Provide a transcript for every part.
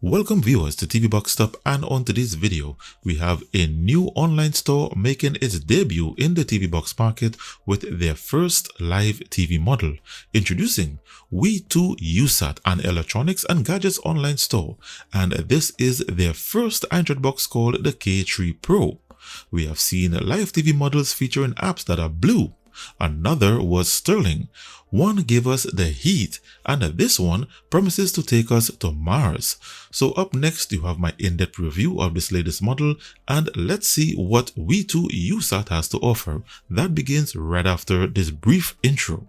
Welcome viewers to TV Box Stop, and on today's video we have a new online store making its debut in the TV box market with their first live TV model. Introducing We2Usat, an electronics and gadgets online store, and this is their first Android box called the K3 Pro. We have seen live TV models featuring apps that are blue. Another was Sterling. One gave us the heat, and this one promises to take us to Mars. So up next you have my in-depth review of this latest model, and let's see what We2Usat has to offer. That begins right after this brief intro.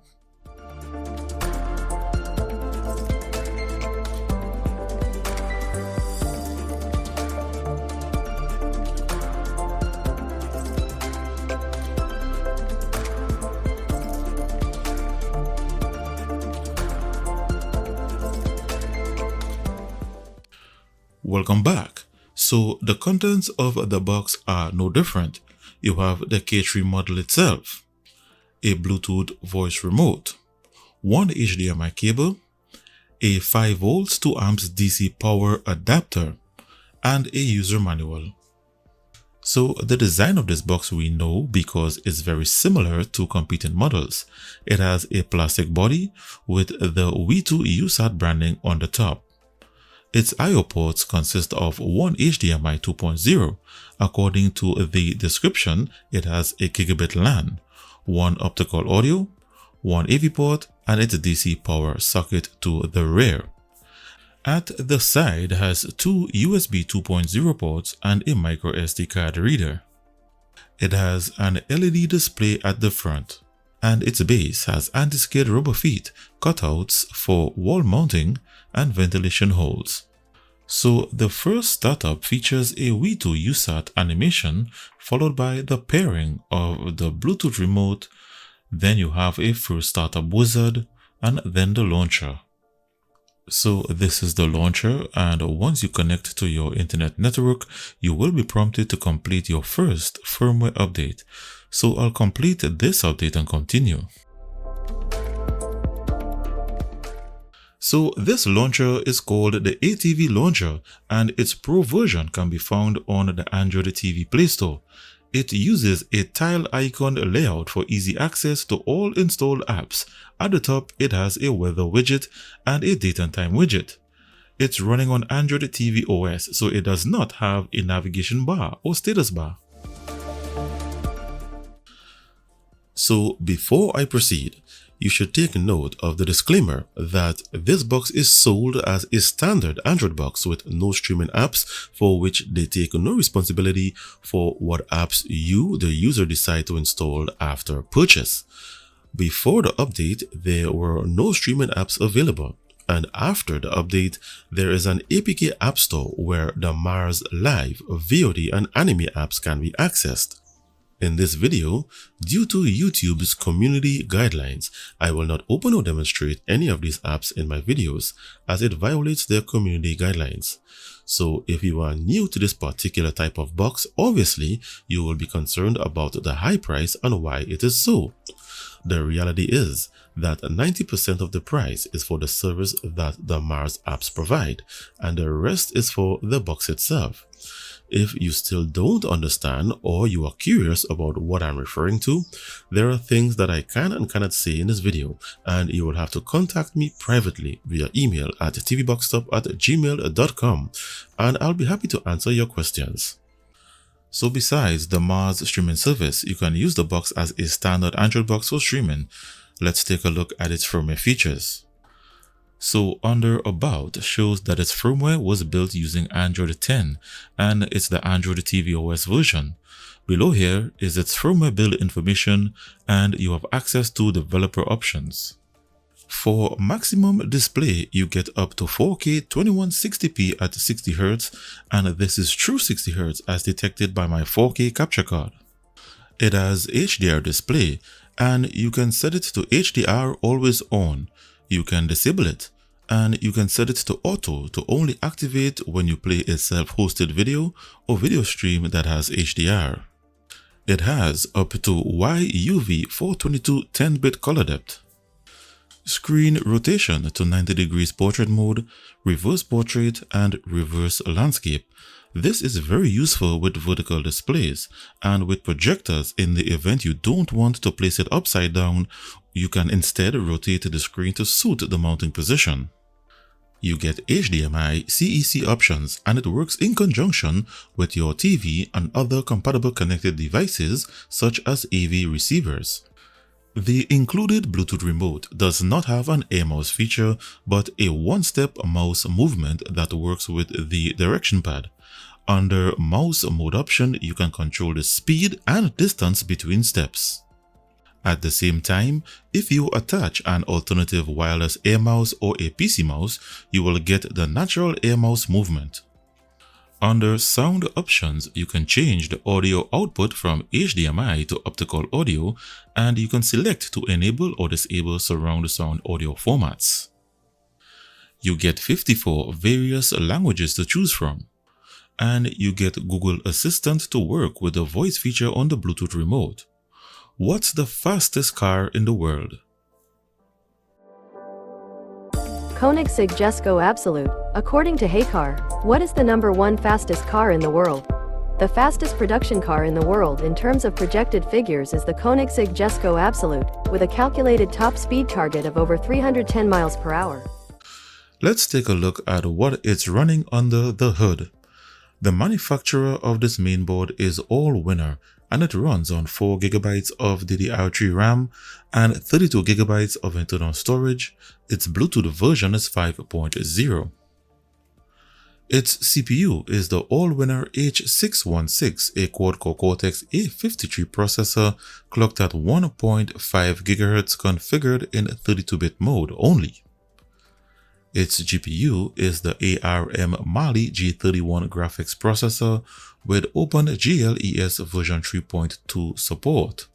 Welcome back. So the contents of the box are no different. You have the K3 model itself, a Bluetooth voice remote, one HDMI cable, a 5 volts 2 amps DC power adapter, and a user manual. So the design of this box we know because it's very similar to competing models. It has a plastic body with the We2Usat branding on the top. Its I/O ports consist of one HDMI 2.0. According to the description, it has a gigabit LAN, one optical audio, one AV port, and its DC power socket to the rear. At the side has two USB 2.0 ports and a micro SD card reader. It has an LED display at the front, and its base has anti-skid rubber feet, cutouts for wall mounting, and ventilation holes. So the first startup features a We2Usat animation followed by the pairing of the Bluetooth remote. Then you have a first startup wizard and then the launcher. So this is the launcher, and once you connect to your internet network, you will be prompted to complete your first firmware update. So I'll complete this update and continue. So this launcher is called the ATV launcher, and its Pro version can be found on the Android TV Play Store. It uses a tile icon layout for easy access to all installed apps. At the top, it has a weather widget and a date and time widget. It's running on Android TV OS, so it does not have a navigation bar or status bar. So before I proceed, you should take note of the disclaimer that this box is sold as a standard Android box with no streaming apps, for which they take no responsibility for what apps you, the user, decide to install after purchase. Before the update, there were no streaming apps available, and after the update, there is an APK app store where the Mars Live, VOD, and anime apps can be accessed. In this video, due to YouTube's community guidelines, I will not open or demonstrate any of these apps in my videos as it violates their community guidelines. So if you are new to this particular type of box, obviously you will be concerned about the high price and why it is so. The reality is that 90% of the price is for the service that the Mars apps provide, and the rest is for the box itself. If you still don't understand or you are curious about what I'm referring to, there are things that I can and cannot say in this video, and you will have to contact me privately via email at tvboxstop@gmail.com, and I'll be happy to answer your questions. So besides the Mars streaming service, you can use the box as a standard Android box for streaming. Let's take a look at its firmware features. So under About shows that its firmware was built using Android 10 and it's the Android TV OS version. Below here is its firmware build information, and you have access to developer options. For maximum display, you get up to 4K 2160p at 60Hz, and this is true 60Hz as detected by my 4K capture card. It has HDR display, and you can set it to HDR always on. You can disable it, and you can set it to auto to only activate when you play a self-hosted video or video stream that has HDR. It has up to YUV 422 10-bit color depth. screen rotation to 90 degrees portrait mode, reverse portrait, and reverse landscape. This is very useful with vertical displays, and with projectors in the event you don't want to place it upside down, you can instead rotate the screen to suit the mounting position. You get HDMI CEC options, and it works in conjunction with your TV and other compatible connected devices such as AV receivers. The included Bluetooth remote does not have an air mouse feature, but a one-step mouse movement that works with the direction pad. Under mouse mode option, you can control the speed and distance between steps. At the same time, if you attach an alternative wireless air mouse or a PC mouse, you will get the natural air mouse movement. Under sound options, you can change the audio output from HDMI to optical audio, and you can select to enable or disable surround sound audio formats. You get 54 various languages to choose from, and you get Google Assistant to work with the voice feature on the Bluetooth remote. What's the fastest car in the world? Koenigsegg Jesko Absolute. According to HeyCar, what is the #1 fastest car in the world? The fastest production car in the world in terms of projected figures is the Koenigsegg Jesko Absolute, with a calculated top speed target of over 310 miles per hour. Let's take a look at what it's running under the hood. The manufacturer of this mainboard is Allwinner, and it runs on 4 GB of DDR3 RAM and 32 GB of internal storage. Its Bluetooth version is 5.0. Its CPU is the Allwinner H616, a quad-core Cortex A53 processor clocked at 1.5 GHz, configured in 32-bit mode only. Its GPU is the ARM Mali G31 graphics processor with OpenGL version 3.2 support.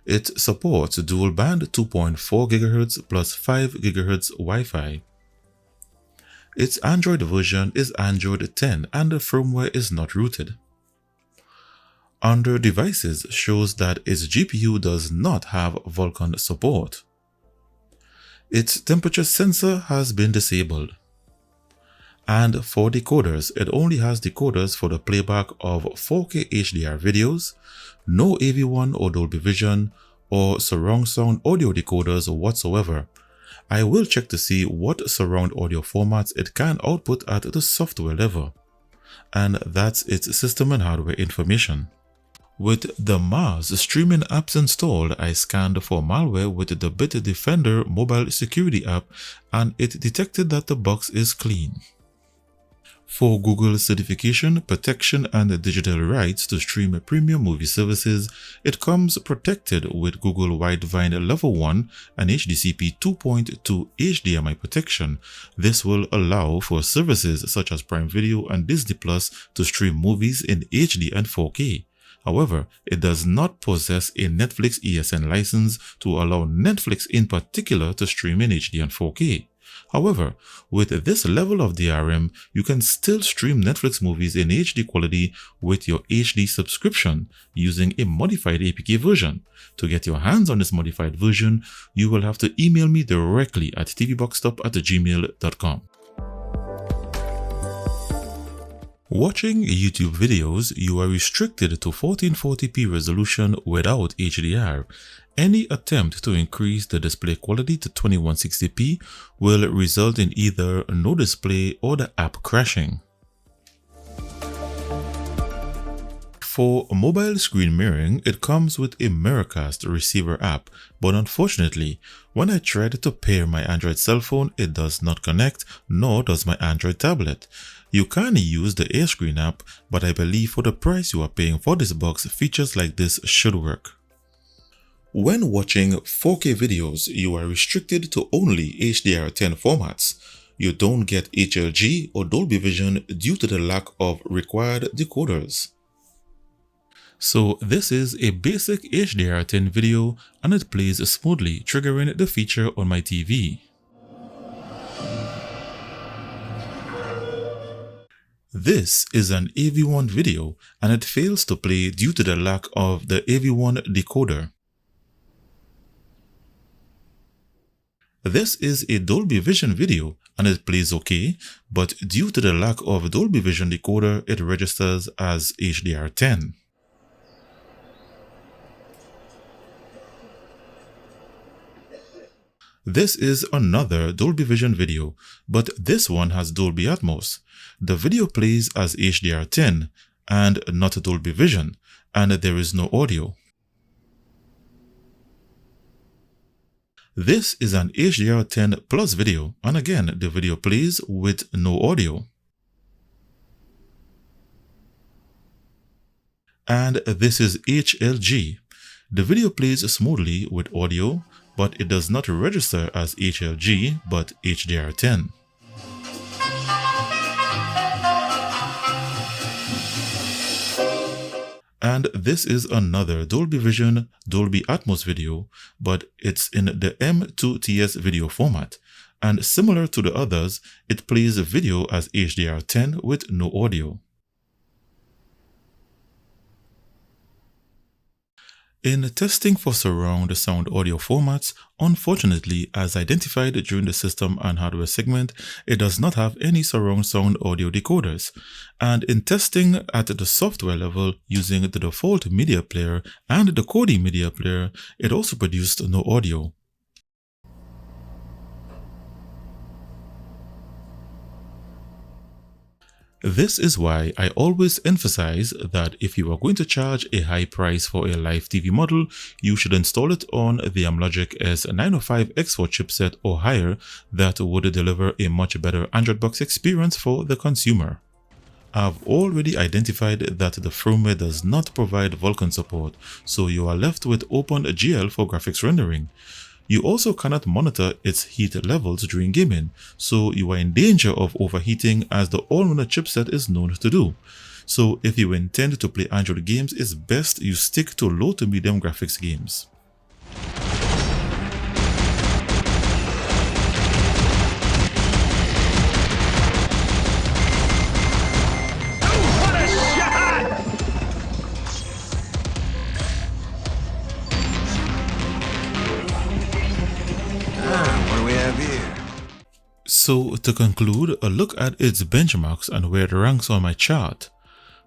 It supports dual-band 2.4 GHz plus 5 GHz Wi-Fi. Its Android version is Android 10 and the firmware is not rooted. Under Devices shows that its GPU does not have Vulkan support. Its temperature sensor has been disabled. And for decoders, it only has decoders for the playback of 4K HDR videos, no AV1 or Dolby Vision or surround sound audio decoders whatsoever. I will check to see what surround audio formats it can output at the software level. And that's its system and hardware information. With the Mars streaming apps installed, I scanned for malware with the Bitdefender mobile security app, and it detected that the box is clean. For Google certification, protection, and digital rights to stream premium movie services, it comes protected with Google Widevine Level 1 and HDCP 2.2 HDMI protection. This will allow for services such as Prime Video and Disney Plus to stream movies in HD and 4K. However, it does not possess a Netflix ESN license to allow Netflix in particular to stream in HD and 4K. However, with this level of DRM, you can still stream Netflix movies in HD quality with your HD subscription using a modified APK version. To get your hands on this modified version, you will have to email me directly at tvboxstop@gmail.com. Watching YouTube videos, you are restricted to 1440p resolution without HDR. Any attempt to increase the display quality to 2160p will result in either no display or the app crashing. For mobile screen mirroring, it comes with a Miracast receiver app, but unfortunately, when I tried to pair my Android cell phone, it does not connect, nor does my Android tablet. You can use the AirScreen app, but I believe for the price you are paying for this box, features like this should work. When watching 4K videos, you are restricted to only HDR10 formats. You don't get HLG or Dolby Vision due to the lack of required decoders. So this is a basic HDR10 video and it plays smoothly, triggering the feature on my TV. This is an AV1 video and it fails to play due to the lack of the AV1 decoder. This is a Dolby Vision video and it plays okay, but due to the lack of Dolby Vision decoder, it registers as HDR10. This is another Dolby Vision video, but this one has Dolby Atmos. The video plays as HDR10 and not Dolby Vision, and there is no audio. This is an HDR10 Plus video, and again, the video plays with no audio. And this is HLG. The video plays smoothly with audio, but it does not register as HLG, but HDR10. And this is another Dolby Vision Dolby Atmos video, but it's in the M2TS video format. And similar to the others, it plays video as HDR10 with no audio. In testing for surround sound audio formats, unfortunately, as identified during the system and hardware segment, it does not have any surround sound audio decoders. And in testing at the software level using the default media player and the Kodi media player, it also produced no audio. This is why I always emphasize that if you are going to charge a high price for a live TV model, you should install it on the Amlogic S905X4 chipset or higher that would deliver a much better Android box experience for the consumer. I've already identified that the firmware does not provide Vulkan support, so you are left with OpenGL for graphics rendering. You also cannot monitor its heat levels during gaming, so you are in danger of overheating as the all-winner chipset is known to do. So if you intend to play Android games, it's best you stick to low to medium graphics games. So to conclude, a look at its benchmarks and where it ranks on my chart.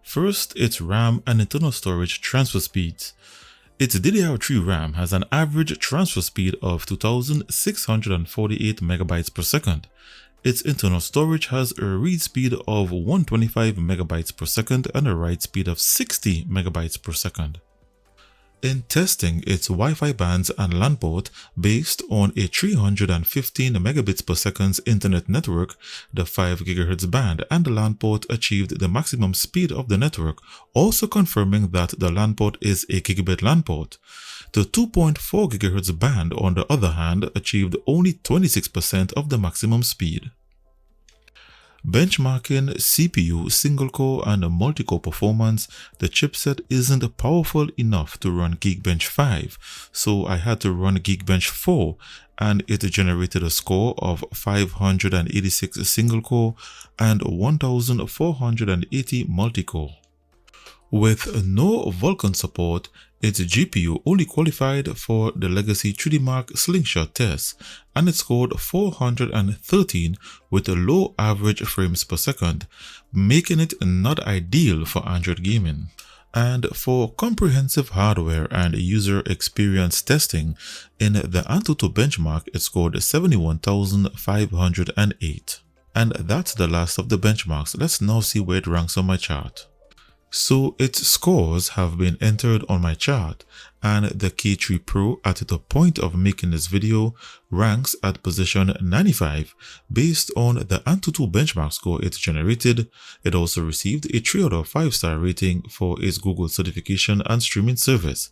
First, its RAM and internal storage transfer speeds. Its DDR3 RAM has an average transfer speed of 2648 megabytes per second. Its internal storage has a read speed of 125 megabytes per second and a write speed of 60 megabytes per second. In testing its Wi-Fi bands and LAN port based on a 315 megabits per second internet network, the 5 GHz band and the LAN port achieved the maximum speed of the network, also confirming that the LAN port is a gigabit LAN port. The 2.4 GHz band, on the other hand, achieved only 26% of the maximum speed. Benchmarking CPU single-core and multi-core performance, the chipset isn't powerful enough to run Geekbench 5, so I had to run Geekbench 4 and it generated a score of 586 single-core and 1480 multi-core. With no Vulkan support, its GPU only qualified for the legacy 3D Mark slingshot test, and it scored 413 with a low average frames per second, making it not ideal for Android gaming. And for comprehensive hardware and user experience testing, in the Antutu benchmark it scored 71,508. And that's the last of the benchmarks. Let's now see where it ranks on my chart. So its scores have been entered on my chart, and the K3 Pro at the point of making this video ranks at position 95 based on the Antutu benchmark score it generated. It also received a 3 out of 5 star rating for its Google certification and streaming service.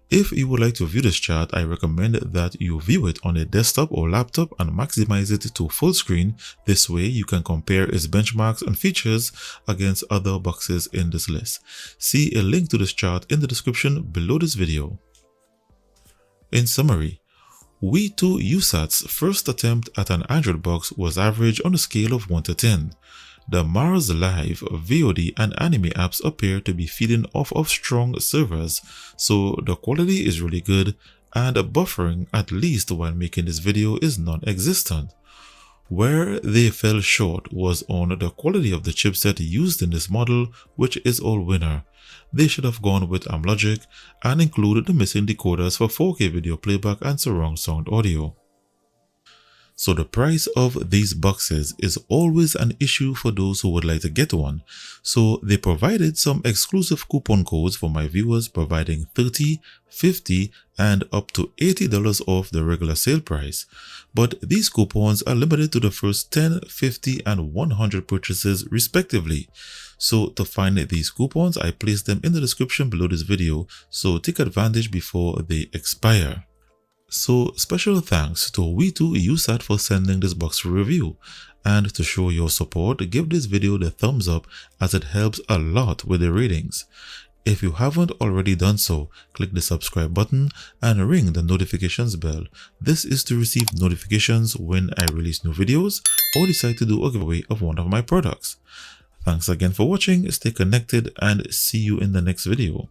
If you would like to view this chart, I recommend that you view it on a desktop or laptop and maximize it to full screen. This way you can compare its benchmarks and features against other boxes in this list. See a link to this chart in the description below this video. In summary, We2Usat's first attempt at an Android box was average on a scale of 1 to 10. The Mars Live, VOD and anime apps appear to be feeding off of strong servers, so the quality is really good and buffering, at least while making this video, is non-existent. Where they fell short was on the quality of the chipset used in this model, which is all winner. They should have gone with Amlogic and included the missing decoders for 4K video playback and surround sound audio. So the price of these boxes is always an issue for those who would like to get one. So they provided some exclusive coupon codes for my viewers, providing $30, $50, and up to $80 off the regular sale price. But these coupons are limited to the first 10, 50, and 100 purchases respectively. So to find these coupons, I placed them in the description below this video, so take advantage before they expire. So special thanks to We2Usat for sending this box for review, and to show your support, give this video the thumbs up as it helps a lot with the ratings. If you haven't already done so, click the subscribe button and ring the notifications bell. This is to receive notifications when I release new videos or decide to do a giveaway of one of my products. Thanks again for watching, stay connected, and see you in the next video.